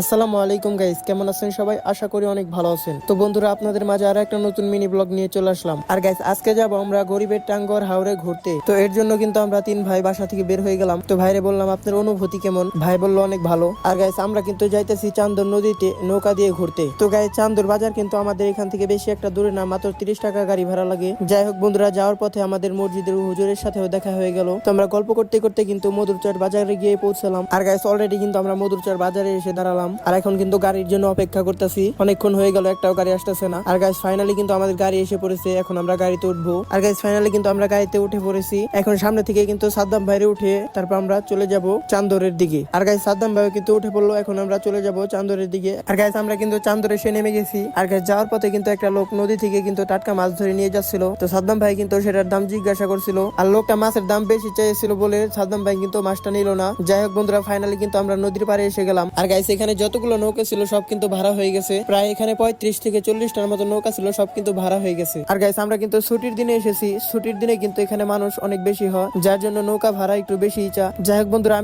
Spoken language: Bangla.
আসসালামু আলাইকুম গাইস, কেমন আছেন সবাই? আশা করি অনেক ভালো আছেন। তো বন্ধুরা, আপনাদের মাঝে আর একটা নতুন মিনি ব্লগ নিয়ে চলে আসলাম। আর গাইস, আজকে যাব আমরা গরিবের টাঙ্গর হাওরে ঘুরতে। তো এর জন্য কিন্তু আমরা তিন ভাই বাসা থেকে বের হয়ে গেলাম। তো ভাইরে বললাম আপনার অনুভূতি কেমন? ভাই বললো অনেক ভালো। আর গাইস, আমরা কিন্তু যাইতেছি চান্দর নদীতে নৌকা দিয়ে ঘুরতে। তো গাইস, চান্দর বাজার কিন্তু আমাদের এখান থেকে বেশি একটা দূরে না, মাত্র 30 টাকা গাড়ি ভাড়া লাগে। যাই হোক বন্ধুরা, যাওয়ার পথে আমাদের মসজিদের হুজুরের সাথেও দেখা হয়ে গেল। তো আমরা গল্প করতে করতে কিন্তু মধুরচর বাজারে গিয়ে পৌঁছালাম। আর গাইস, অলরেডি কিন্তু আমরা মধুরচর বাজারে এসে দাঁড়ালাম। আর এখন কিন্তু গাড়ির জন্য অপেক্ষা করতেছি, অনেকক্ষণ হয়ে গেল, একটাও গাড়ি আসতেছে না। আর গাইস, ফাইনালি কিন্তু আমাদের গাড়ি এসে পড়েছে, এখন আমরা গাড়িতে উঠবো। আর গাইস, ফাইনালি কিন্তু আমরা গাড়িতে উঠে পড়েছি। এখন সামনে থেকে কিন্তু সাদ্দাম ভাইরে উঠে তারপর আমরা চলে যাব চান্দরের দিকে। আর গাইস, সাদ্দাম ভাই কিন্তু উঠে পড়লো, এখন আমরা চলে যাব চান্দরের দিকে। আর গাইস, আমরা কিন্তু চান্দরে এসে নেমে গেছি। আর গাইস, যাওয়ার পথে কিন্তু একটা লোক নদী থেকে কিন্তু টাটকা মাছ ধরে নিয়ে যাচ্ছিল। তো সাদ্দাম ভাই কিন্তু সেটার দাম জিজ্ঞাসা করছিল, আর লোকটা মাছের দাম বেশি চাইছিল বলে সাদ্দাম ভাই কিন্তু মাছটা নিল না। যাই হোক বন্ধুরা, ফাইনালি কিন্তু আমরা নদীর পাড়ে এসে গেলাম। আর গাইস, এখানে যতগুলো নৌকা ছিল সব কিন্তু ভাড়া হয়ে গেছে। প্রায় এখানে 35 থেকে 40টার মতো নৌকা ছিল, সব কিন্তু ভাড়া হয়ে গেছে। আর গাইস, আমরা কিন্তু ছুটির দিনে এসেছি। ছুটির দিনে কিন্তু এখানে মানুষ অনেক বেশি হয়, যার জন্য নৌকা ভাড়া একটু বেশি চা। যাই হোক বন্ধুরা, আমি